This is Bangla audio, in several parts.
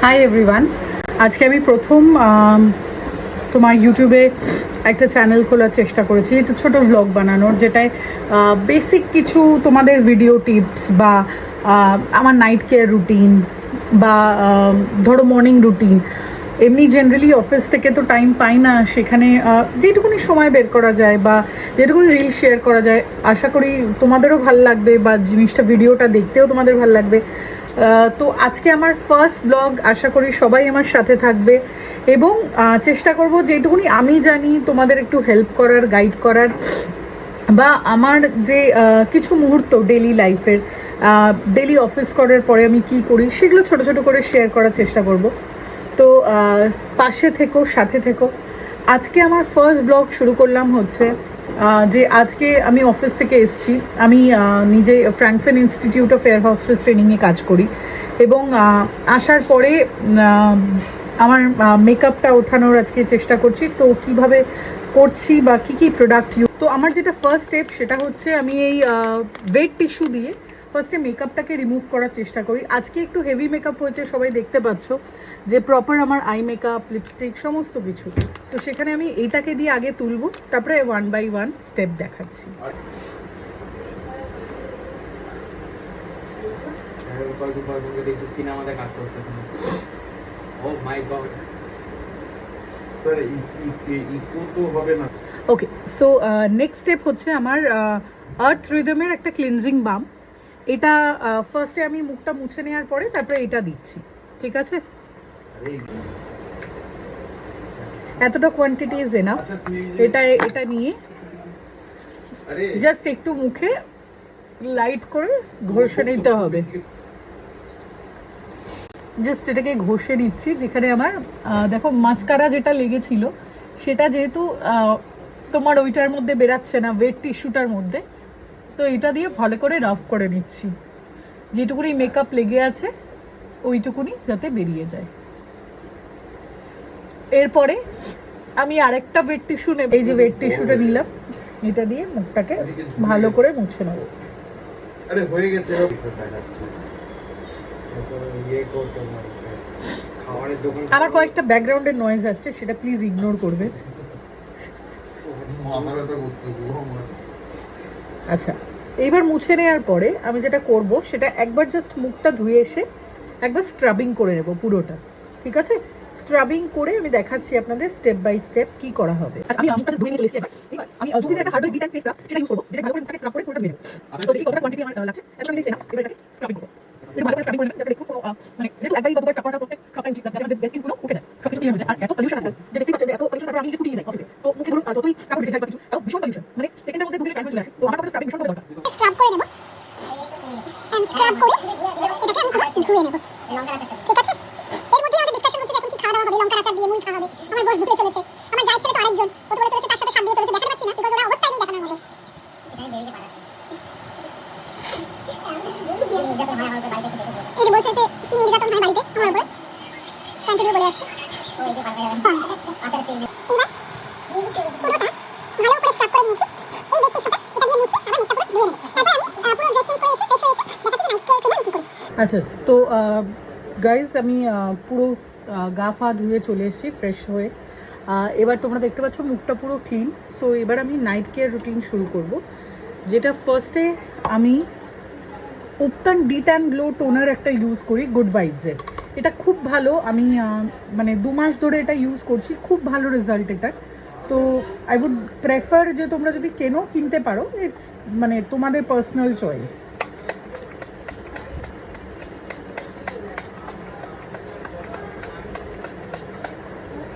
হাই এভরিওয়ান, আজকে আমি প্রথম তোমার ইউটিউবে একটা চ্যানেল খোলার চেষ্টা করেছি, একটা ছোট ভ্লগ বানানোর, যেটায় বেসিক কিছু তোমাদের ভিডিও টিপস বা আমার নাইট কেয়ার রুটিন বা ধরো মর্নিং রুটিন, এমনি জেনারেলি অফিস থেকে তো টাইম পাই না, সেখানে যেটুকুনি সময় বের করা যায় বা যেটুকুনি রিল শেয়ার করা যায়, আশা করি তোমাদেরও ভাল লাগবে বা জিনিসটা ভিডিওটা দেখতেও তোমাদের ভাল লাগবে। তো আজকে আমার ফার্স্ট ব্লগ, আশা করি সবাই আমার সাথে থাকবে এবং চেষ্টা করব যেটুকুনি আমি জানি তোমাদের একটু হেল্প করার, গাইড করার, বা আমার যে কিছু মুহূর্ত ডেলি লাইফের, ডেলি অফিস করার পরে আমি কি করি সেগুলো ছোট ছোট করে শেয়ার করার চেষ্টা করব। তো পাশে থেকো, সাথে থেকো। আজকে আমার ফার্স্ট ব্লগ শুরু করলাম হচ্ছে যে আজকে আমি অফিস থেকে এসেছি। আমি নিজে ফ্র্যাঙ্কফিন ইনস্টিটিউট অফ এয়ার হোস্টেস ট্রেনিংয়ে কাজ করি এবং আসার পরে আমার মেকআপটা ওঠানোর আজকে চেষ্টা করছি। তো কিভাবে করছি বা কী কী প্রোডাক্ট ইউজ, তো আমার যেটা ফার্স্ট স্টেপ সেটা হচ্ছে আমি এই ওয়েট টিস্যু দিয়ে ফার্স্টে মেকআপটাকে রিমুভ করার চেষ্টা করি। আজকে একটু হেভি মেকআপ হয়েছে, সবাই দেখতে পাচ্ছ যে প্রপার আমার আই মেকআপ, লিপস্টিক সমস্ত কিছু। তো সেখানে আমি এইটাকে দিয়ে আগে তুলবো, তারপরে ওয়ান বাই ওয়ান স্টেপ দেখাচ্ছি। ওকে, সো নেক্সট স্টেপ হচ্ছে আমার আর্থ রিদমের একটা ক্লিনজিং বাম। এটা ফার্স্টে আমি মুখটা মুছে নেওয়ার পরে তারপরে এটা দিচ্ছি, ঠিক আছে? এতটা কোয়ান্টিটি ইজ এনাফ। এটা নিয়ে জাস্ট একটু মুখে লাইট করে ঘষে নিতে হবে। জাস্ট এটাকে ঘষে নিচ্ছি, যেখানে আমার দেখো মাস্কারা যেটা লেগেছিল সেটা যেহেতু তোমার ওইটার মধ্যে বেরাচ্ছে না, ওয়েট টিস্যুটার মধ্যে, তো এটা দিয়ে ভালো করে রাফ করে নিচ্ছি, যেটুকুনি মেকআপ লেগে আছে ওইটুকুনি যাতে বেরিয়ে যায়। এরপরে আমি আরেকটা ওয়েট টিস্যু নেব, এই যে ওয়েট টিস্যুটা নিলাম, এটা দিয়ে মুখটাকে ভালো করে মুছে নেব। আরে হয়ে গেছে। আমার কয়েকটা ব্যাকগ্রাউন্ডের নয়েজ আসছে, সেটা প্লিজ ইগনোর করবে। আচ্ছা, এইবার মুছে নেওয়ার পরে আমি যেটা করব সেটা একবার জাস্ট মুখটা ধুয়ে এসে একবার স্ক্রাবিং করে নেব পুরোটা, ঠিক আছে? স্ক্রাবিং করে আমি দেখাচ্ছি আপনাদের স্টেপ বাই স্টেপ কি করা হবে। আমি মুখটা ধুয়ে নিয়ে চলে এসেছি। এবার আমি যদি একটা হার্ড ডিটেন ফেস স্ক্রাব সেটা ইউজ করব, যেটা ভালো করে মুখটাকে স্ক্রাব করে পুরোটা ধুয়ে নেব। তো দেখি কতটা কোয়ান্টিটি আমার লাগছে, এটা আমি লিখছি না। এবার এটাকে স্ক্রাবিং করব, একটু ভালো করে স্ক্রাবিং করে নেব, যাতে দেখুন মানে যেহেতু একবারই দুবার স্ক্রাব করাটা প্রত্যেক সপ্তাহে উচিত, যাতে আমাদের বেসিনস গুলো উঠে যায়, সবকিছু ক্লিয়ার হয়ে যায়। আর এত পলিউশন আছে যে দেখতেই পাচ্ছেন, এত পলিউশন, তারপর আমি নিজে ছুটিয়ে যাই অফিসে, তো মুখে ধরুন যতই কাপড় ঢেকে যায় বা কিছু, তাও ভীষণ পলিউশন, মানে সেকেন্ডের মধ্যে দুদিনের টাইম চলে আসে। তো আমার স্ক্রাবিং ভীষণ দরকার। স্ক্রাব করে নেব, স্ক্রাব করে এটাকে আমি ভালো ধুয়ে নেব, ঠিক আছে? এর মধ্যে আমাদের ডিসকাশন হচ্ছে এখন কি খাওয়া দাওয়া হবে, লঙ্কা আচার দিয়ে মুড়ি খাওয়া হবে। আমার বস ঢুকে চলেছে, আমার যাই ছেলে তো আরেকজন, ও তো বলে চলেছে তার সাথে সাথ দিয়ে চলেছে, দেখাতে পাচ্ছি না বিকজ ওরা অবস্থায় নেই দেখানোর মতো। এই যে বলছে যে কি নির্যাতন হয় বাড়িতে আমার উপরে, কন্টিনিউ বলে যাচ্ছে। এবার পুরোটা ভালো করে স্ক্রাব করে নিয়েছি। এই ব্যক্তি সাথে এটা দিয়ে মুছে আবার মুখটা পুরো ধুয়ে নেব, তারপর আমি পুরো ড্রেস চেঞ্জ করে এসে ফ্রেশ হয়ে এসে দেখাচ্ছি নাইট কেয়ার ক্রিম কি করি। আচ্ছা, তো গাইজ আমি পুরো গা ফা ধুয়ে চলে এসেছি ফ্রেশ হয়ে। এবার তোমরা দেখতে পাচ্ছ মুখটা পুরো ক্লিন। সো এবার আমি নাইট কেয়ার রুটিন শুরু করব, যেটা ফার্স্টে আমি উপটান ডিট্যান গ্লো টোনার একটা ইউজ করি গুড ভাইবসের। এটা খুব ভালো, আমি মানে 2 মাস ধরে এটা ইউজ করছি, খুব ভালো রেজাল্ট এটা। তো আই উড প্রেফার যে তোমরা যদি কিনতে পারো, ইটস মানে তোমাদের পার্সোনাল চয়েস।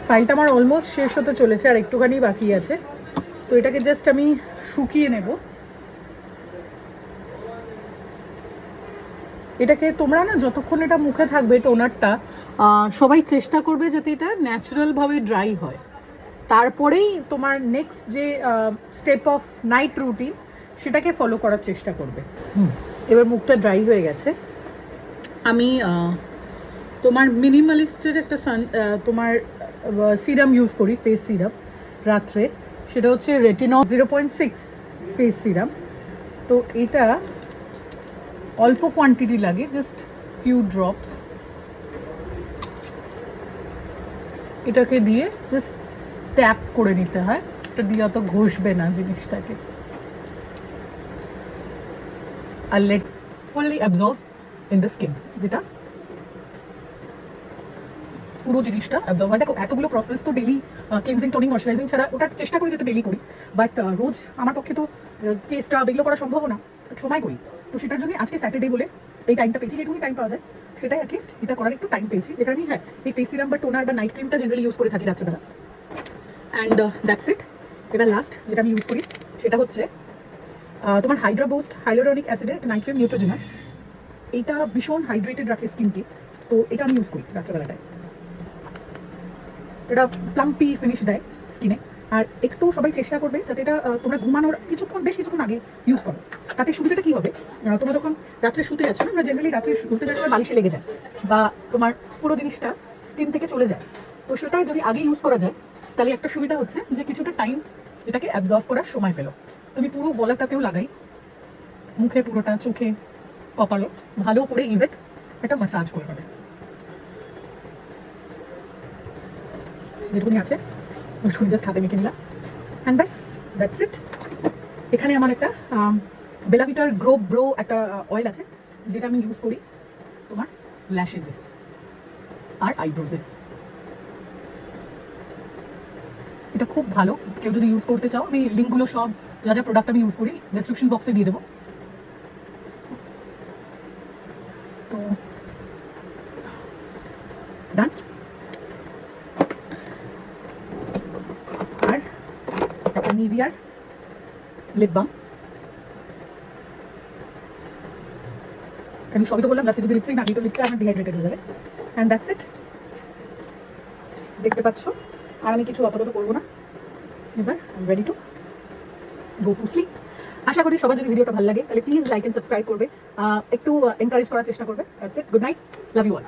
ফাইলটা আমার অলমোস্ট শেষ হতে চলেছে, আর একটুখানি বাকি আছে। তো এটাকে জাস্ট আমি শুকিয়ে নেব। এটাকে তোমরা না যতক্ষণ এটা মুখে থাকবে টোনারটা, সবাই চেষ্টা করবে যাতে এটা ন্যাচারালভাবে ড্রাই হয়। তারপরেই তোমার নেক্সট যে স্টেপ অফ নাইট রুটিন সেটাকে ফলো করার চেষ্টা করবে। এবার মুখটা ড্রাই হয়ে গেছে। আমি তোমার মিনিমালিস্টের একটা তোমার সিরাম ইউজ করি, ফেস সিরাম, রাত্রে। সেটা হচ্ছে রেটিনল 0.6 ফেস সিরাম। তো এটা অল্প কোয়ান্টিটি লাগে, জাস্ট ফিউ ড্রপস। এটাকে দিয়ে জাস্ট ট্যাপ করে নিতে হয়, এটা দিয়ে অত ঘষবে না জিনিসটাকে। আর let fully absorb in the skin, যেটা পুরো জিনিসটা অ্যাবজর্ব হয়। দেখো এতগুলো প্রসেস তো ডেলি ক্লিনজিং, টোনিং, ময়শ্চারাইজিং ছাড়া ওটা চেষ্টা করি যেটা ডেলি করি, বাট রোজ আমার পক্ষে তো ফেস স্ক্রাব এগুলো করা সম্ভব না, সময় করি। তো সেটার জন্য আজকে স্যাটারডে বলে এই টাইমটা পেয়েছি, যেটুকুনি টাইম পাওয়া যায় সেটাই অ্যাটলিস্ট এটা করার একটু টাইম পেয়েছি, যেটা আমি হ্যাঁ এই ফেস সিরাম বা টোনার বা নাইট ক্রিমটা জেনারেলি ইউজ করে থাকি রাত্রেবেলা। And that's it. এবার লাস্ট যেটা আমি ইউজ করি সেটা হচ্ছে তোমার হাইড্রা বুস্ট হাইলোরনিক অ্যাসিডের নাইট ক্রিম নিউট্রোজেনা। এইটা ভীষণ হাইড্রেটেড রাখে স্কিনকে, তো এটা আমি ইউজ করি রাত্রেবেলাটায়। এটা প্লাম্পি ফিনিশ দেয় স্কিনে। আর একটু সবাই চেষ্টা করবে যাতে এটা তোমরা ঘুমানোর বেশ কিছুক্ষণ আগে ইউজ করো। তাতে সুবিধাটা কি হবে, তোমরা যখন রাত্রে শুতে যাচ্ছ না, আমরা জেনারেলি রাত্রে শুতে যাওয়ার সময় বালিশে লেগে যায় বা তোমার পুরো জিনিসটা স্কিন থেকে চলে যায়। তো সেটা যদি আগে ইউজ করা যায় তাহলে একটা সুবিধা হচ্ছে যে কিছুটা টাইম এটাকে অ্যাবজর্ব করার সময় পেলো। তুমি পুরো গলাটাতেও লাগাই, মুখে পুরোটা, চোখে, কপালে ভালো করে ইভেন একটা ম্যাসাজ করে দেবে। যেটুকুনি আছে জাস্ট হাতে মেখে নিলাম অ্যান্ড ব্যাস, দ্যাটস ইট। এখানে আমার একটা বেলাভিটার গ্রো ব্রো একটা অয়েল আছে, যেটা আমি ইউজ করি তোমার ল্যাশেজে আর আইব্রোজে। এটা খুব ভালো, কেউ যদি ইউজ করতে চাও আমি লিঙ্কগুলো সব যা যা প্রোডাক্ট আমি ইউজ করি ডেসক্রিপশন বক্সে দিয়ে দেবো। তো ডান। আর একটা নিভিয়ার লিপ বাম, আমি সবই তো বললাম লাস্টে যদি লিপস্টিক না দিই তো লিপস্টিক আমার ডিহাইড্রেটেড হয়ে যাবে। অ্যান্ড দ্যাটস ইট, দেখতে পাচ্ছ। আর আমি কিছু আপাতত করবো না, এবার I am ready to go to sleep. আশা করি সবার যদি ভিডিওটা ভালো লাগে তাহলে প্লিজ লাইক এন্ড সাবস্ক্রাইব করবে, একটু এনকারেজ করার চেষ্টা করবে। That's it, good night, love you all.